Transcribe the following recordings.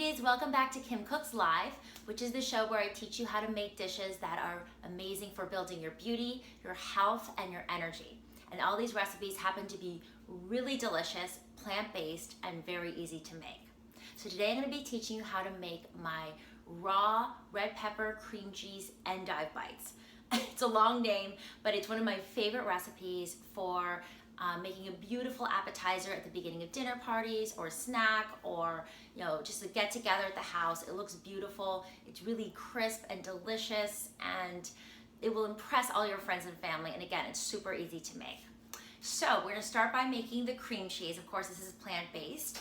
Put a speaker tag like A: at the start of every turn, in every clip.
A: ladies, welcome back to Kim Cooks Live, which is the show where I teach you how to make dishes that are amazing for building your beauty, your health, and your energy. And all these recipes happen to be really delicious, plant-based, and very easy to make. So today I'm going to be teaching you how to make my raw red pepper cream cheese endive bites. It's a long name, but it's one of my favorite recipes for making a beautiful appetizer at the beginning of dinner parties or snack, or just a get together at the house. It looks beautiful, it's really crisp and delicious, and it will impress all your friends and family. And again, it's super easy to make. So we're going to start by making the cream cheese. Of course, this is plant-based.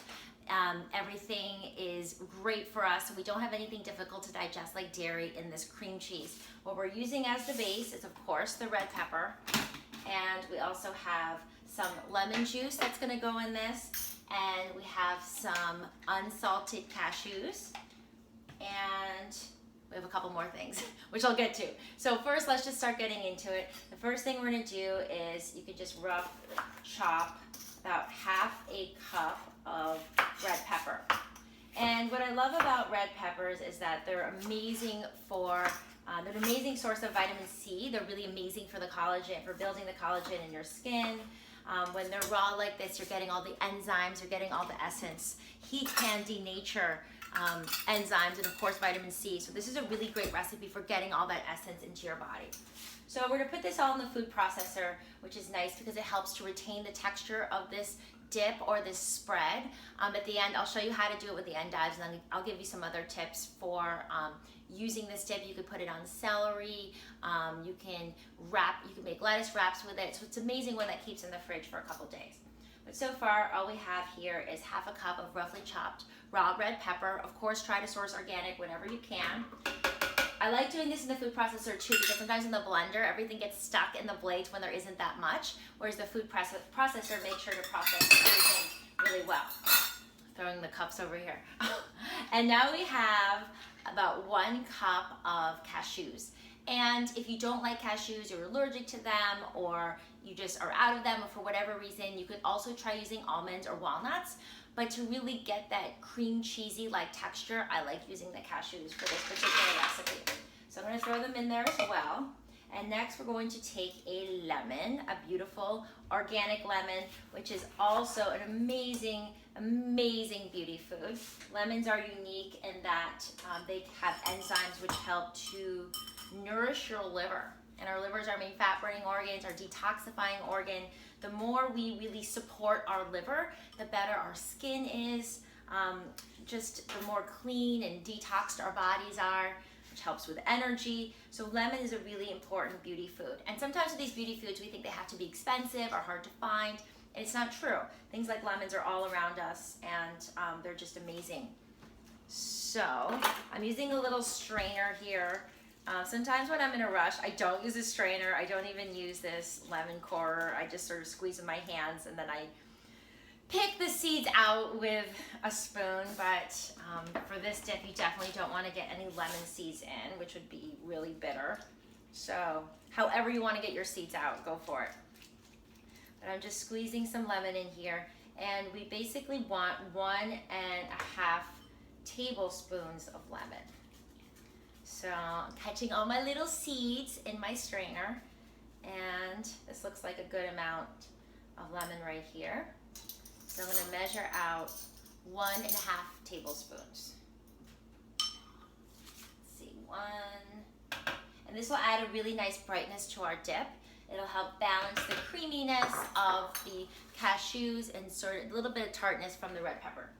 A: Everything is great for us, so we don't have anything difficult to digest like dairy in this cream cheese. What we're using as the base is, of course, the red pepper, and we also have some lemon juice that's going to go in this, and we have some unsalted cashews, and we have a couple more things which I'll get to. So first, let's just start getting into it. The first thing we're going to do is you can just rough chop about half a cup of red pepper. And what I love about red peppers is that they're amazing for they're an amazing source of vitamin C. They're really amazing for the collagen, for building the collagen in your skin. When they're raw like this, you're getting all the enzymes, you're getting all the essence. Heat can denature enzymes and of course vitamin C. So this is a really great recipe for getting all that essence into your body. So we're gonna put this all in the food processor, which is nice because it helps to retain the texture of this dip or this spread. At the end, I'll show you how to do it with the endives, and then I'll give you some other tips for using this dip. You could put it on celery, you can make lettuce wraps with it. So it's amazing when that keeps in the fridge for a couple days. But so far, all we have here is half a cup of roughly chopped raw red pepper. Of course, try to source organic whenever you can. I like doing this in the food processor too, because sometimes in the blender, everything gets stuck in the blades when there isn't that much, whereas the food processor makes sure to process everything really well. Throwing the cups over here. And now we have about 1 cup of cashews. And if you don't like cashews, you're allergic to them, or you just are out of them, or for whatever reason, you could also try using almonds or walnuts. But to really get that cream cheesy like texture, I like using the cashews for this particular recipe. So I'm going to throw them in there as well. And next we're going to take a lemon, a beautiful organic lemon, which is also an amazing, amazing beauty food. Lemons are unique in that they have enzymes which help to nourish your liver. And our livers are our main fat-burning organs, our detoxifying organ. The more we really support our liver, the better our skin is, just the more clean and detoxed our bodies are, which helps with energy. So lemon is a really important beauty food. And sometimes with these beauty foods, we think they have to be expensive or hard to find, and it's not true. Things like lemons are all around us, and they're just amazing. So I'm using a little strainer here. Sometimes when I'm in a rush, I don't use a strainer. I don't even use this lemon core. I just sort of squeeze in my hands, and then I pick the seeds out with a spoon. But for this dip, you definitely don't want to get any lemon seeds in, which would be really bitter. So however you want to get your seeds out, go for it. But I'm just squeezing some lemon in here, and we basically want 1.5 tablespoons of lemon. So I'm catching all my little seeds in my strainer, and this looks like a good amount of lemon right here. So I'm going to measure out 1.5 tablespoons. Let's see, 1. And this will add a really nice brightness to our dip. It'll help balance the creaminess of the cashews and sort of a little bit of tartness from the red pepper.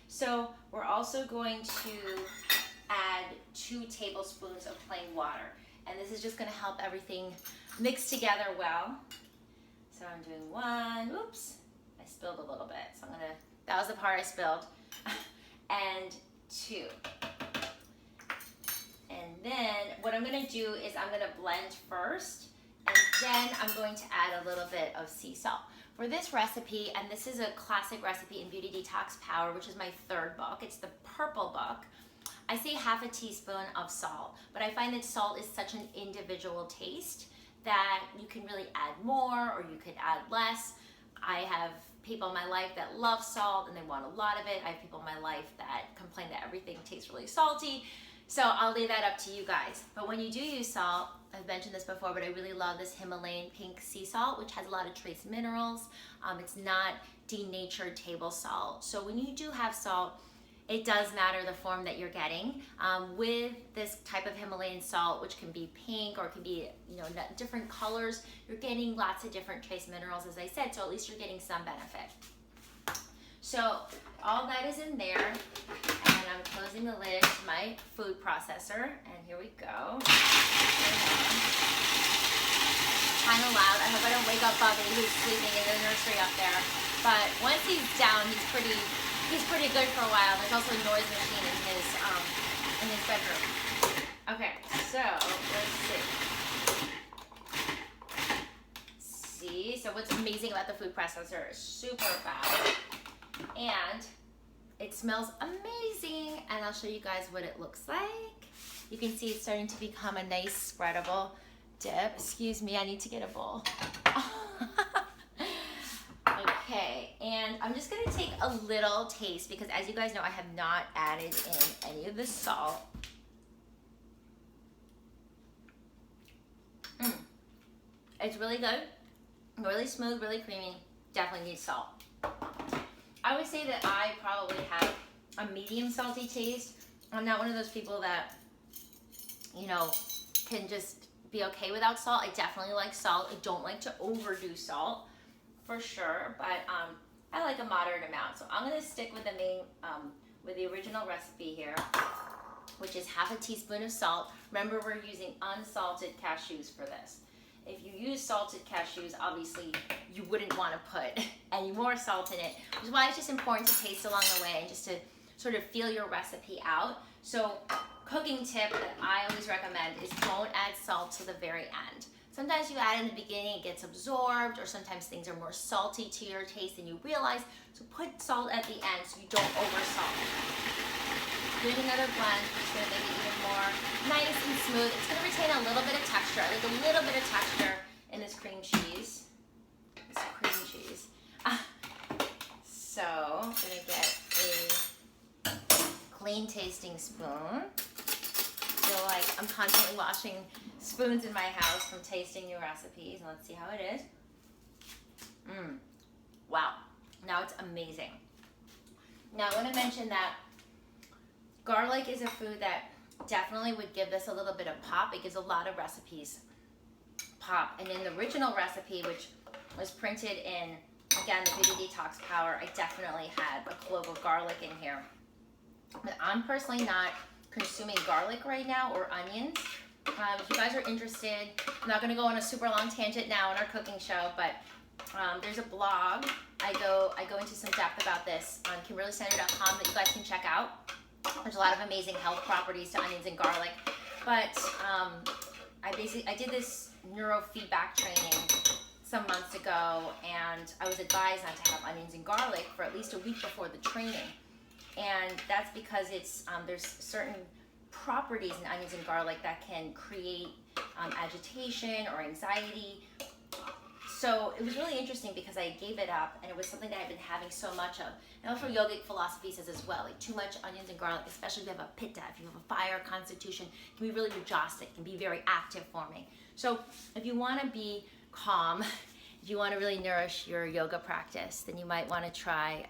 A: So we're also going to add 2 tablespoons of plain water, and this is just going to help everything mix together well. So I'm doing 1, oops, I spilled a little bit, so that was the part I spilled, and 2. And then what I'm going to do is I'm going to blend first, and then I'm going to add a little bit of sea salt. For this recipe, and this is a classic recipe in Beauty Detox Power, which is my 3rd book, it's the purple book, I say half a teaspoon of salt, but I find that salt is such an individual taste that you can really add more or you could add less. I have people in my life that love salt and they want a lot of it. I have people in my life that complain that everything tastes really salty. So I'll leave that up to you guys. But when you do use salt, I've mentioned this before, but I really love this Himalayan pink sea salt, which has a lot of trace minerals. It's not denatured table salt. So when you do have salt, it does matter the form that you're getting. With this type of Himalayan salt, which can be pink or it can be, you know, different colors, you're getting lots of different trace minerals, as I said, so at least you're getting some benefit. So all that is in there, and I'm closing the lid to my food processor, and here we go. Kind of loud. I hope I don't wake up Bubby, who's sleeping in the nursery up there. But once he's down, he's pretty good for a while. There's also a noise machine in his bedroom. Okay, so let's see. So what's amazing about the food processor is super fast, and it smells amazing. And I'll show you guys what it looks like. You can see it's starting to become a nice spreadable dip. Excuse me, I need to get a bowl. Okay, and I'm just gonna take a little taste because, as you guys know, I have not added in any of the salt. It's really good, really smooth, really creamy. Definitely needs salt. I would say that I probably have a medium salty taste. I'm not one of those people that, you know, can just be okay without salt. I definitely like salt. I don't like to overdo salt, for sure, but I like a moderate amount. So I'm gonna stick with the main, with the original recipe here, which is half a teaspoon of salt. Remember, we're using unsalted cashews for this. If you use salted cashews, obviously you wouldn't want to put any more salt in it, which is why it's just important to taste along the way and just to sort of feel your recipe out. So cooking tip that I always recommend is don't add salt to the very end. Sometimes you add in the beginning, it gets absorbed, or sometimes things are more salty to your taste than you realize. So put salt at the end so you don't over salt. Doing another blend, just gonna make it even more nice and smooth. It's gonna retain a little bit of texture. I like a little bit of texture in this cream cheese. So I'm gonna get a clean tasting spoon. I feel like I'm constantly washing spoons in my house from tasting new recipes. And let's see how it is. Wow, now it's amazing. Now I want to mention that garlic is a food that definitely would give this a little bit of pop. It gives a lot of recipes pop. And in the original recipe, which was printed in, again, the Beauty Detox Power, I definitely had a clove of garlic in here. But I'm personally not consuming garlic right now, or onions. If you guys are interested, I'm not going to go on a super long tangent now in our cooking show, but there's a blog. I go into some depth about this on KimberlySander.com that you guys can check out. There's a lot of amazing health properties to onions and garlic, but I did this neurofeedback training some months ago, and I was advised not to have onions and garlic for at least a week before the training, and that's because it's there's certain properties in onions and garlic that can create agitation or anxiety. So it was really interesting because I gave it up, and it was something that I've been having so much of. And also yogic philosophy says as well, like too much onions and garlic, especially if you have a pitta, if you have a fire constitution, can be really rajasic, can be very active forming. So if you want to be calm, if you want to really nourish your yoga practice, then you might want to try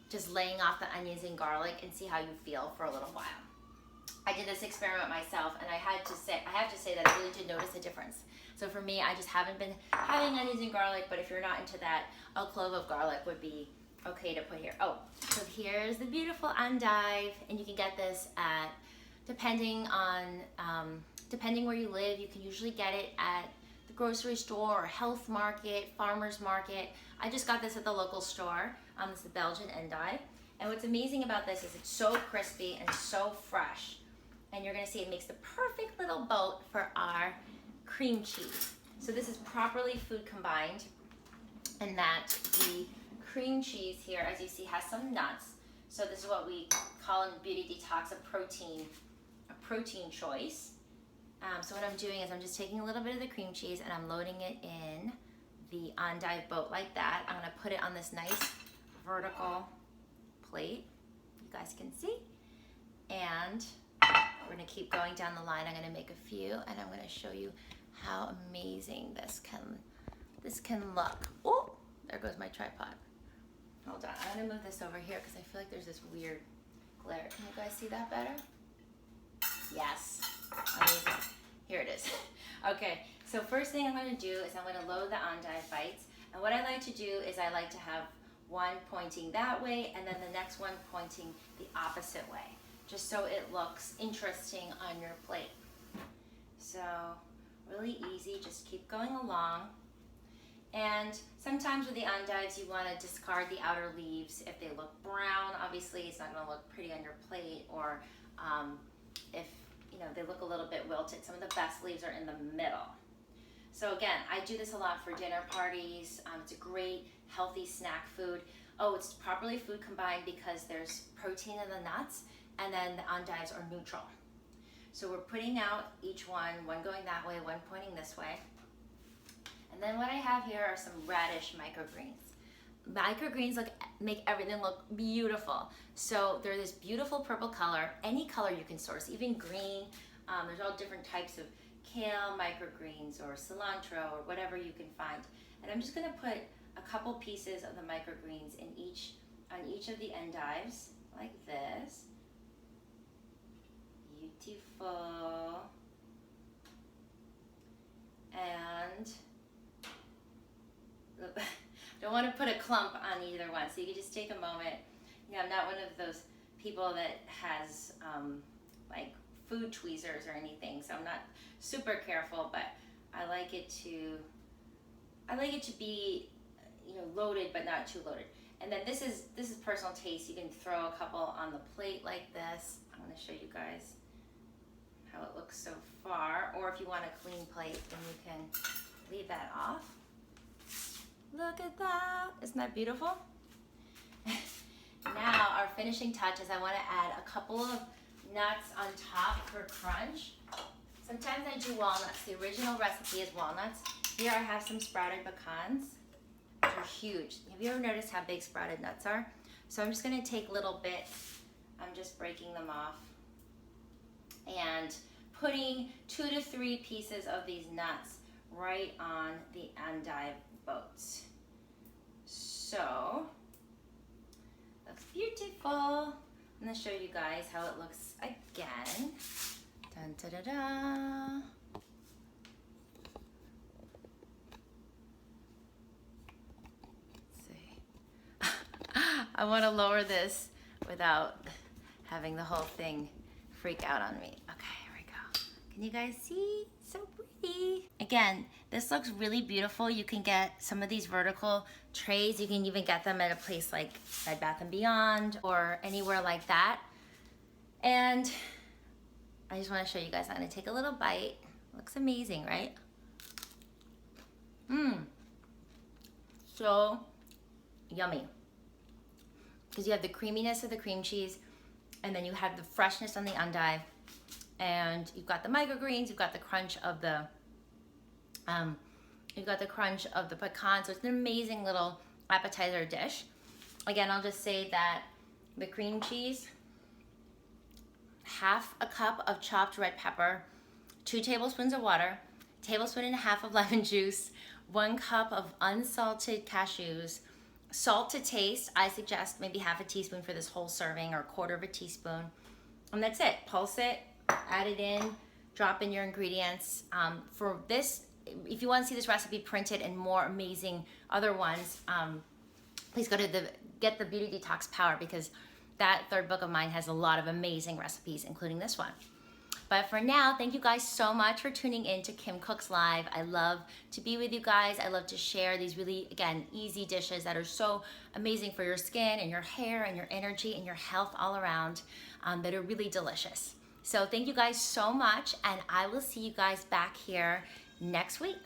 A: just laying off the onions and garlic and see how you feel for a little while. I did this experiment myself, and I have to say that I really did notice a difference. So for me, I just haven't been having onions and garlic, but if you're not into that, a clove of garlic would be okay to put here. Oh, so here's the beautiful endive, and you can get this at, depending where you live, you can usually get it at the grocery store or health market, farmer's market. I just got this at the local store. This is the Belgian endive. And what's amazing about this is it's so crispy and so fresh. And you're gonna see it makes the perfect little boat for our cream cheese. So this is properly food combined, and that the cream cheese here, as you see, has some nuts. So this is what we call in Beauty Detox a protein choice. So what I'm doing is I'm just taking a little bit of the cream cheese and I'm loading it in the endive boat like that. I'm gonna put it on this nice vertical plate. you guys can see. And we're gonna keep going down the line. I'm gonna make a few and I'm gonna show you how amazing this can look. Oh, there goes my tripod. Hold on, I'm gonna move this over here because I feel like there's this weird glare. Can you guys see that better? Yes, amazing. Here it is. Okay, so first thing I'm gonna do is I'm gonna load the endive bites. And what I like to do is I like to have one pointing that way and then the next one pointing the opposite way, just so it looks interesting on your plate. So really easy, just keep going along. And sometimes with the endives, you want to discard the outer leaves. If they look brown, obviously it's not going to look pretty on your plate, or if they look a little bit wilted. Some of the best leaves are in the middle. So again, I do this a lot for dinner parties. It's a great healthy snack food. Oh, it's properly food combined because there's protein in the nuts, and then the endives are neutral. So we're putting out each one going that way, one pointing this way. And then what I have here are some radish microgreens. Microgreens make everything look beautiful. So they're this beautiful purple color. Any color you can source, even green. There's all different types of kale microgreens or cilantro or whatever you can find. And I'm just gonna put a couple pieces of the microgreens on each of the endives, like this. Beautiful. And don't want to put a clump on either one, so you can just take a moment. I'm not one of those people that has like food tweezers or anything, so I'm not super careful, but I like it to be loaded but not too loaded. And then this is personal taste. You can throw a couple on the plate like this. I'm going to show you guys how it looks so far, or if you want a clean plate, then you can leave that off. Look at that. Isn't that beautiful? Now our finishing touch is I want to add a couple of nuts on top for crunch. Sometimes I do walnuts. The original recipe is walnuts. Here I have some sprouted pecans, which are huge. Have you ever noticed how big sprouted nuts are? So I'm just going to take little bits. I'm just breaking them off and putting 2 to 3 pieces of these nuts right on the endive boats. So, looks beautiful. I'm going to show you guys how it looks again. Dun, da, da, da. Let's see. I want to lower this without having the whole thing freak out on me. Okay, here we go. Can you guys see? So pretty. Again, this looks really beautiful. You can get some of these vertical trays. You can even get them at a place like Bed Bath & Beyond or anywhere like that. And I just want to show you guys. I'm going to take a little bite. Looks amazing, right? So yummy. Because you have the creaminess of the cream cheese, and then you have the freshness on the endive, and you've got the microgreens, you've got the crunch of the pecan. So it's an amazing little appetizer dish. Again, I'll just say that the cream cheese, half a cup of chopped red pepper, 2 tablespoons of water, 1.5 tablespoons of lemon juice, 1 cup of unsalted cashews, salt to taste. I suggest maybe half a teaspoon for this whole serving, or 1/4 teaspoon. And that's it. Pulse it, add it in, drop in your ingredients. For this, if you want to see this recipe printed and more amazing other ones, please go to Get the Beauty Detox Power, because that 3rd book of mine has a lot of amazing recipes, including this one. But for now, thank you guys so much for tuning in to Kim Cooks Live. I love to be with you guys. I love to share these really, again, easy dishes that are so amazing for your skin and your hair and your energy and your health all around, that are really delicious. So thank you guys so much, and I will see you guys back here next week.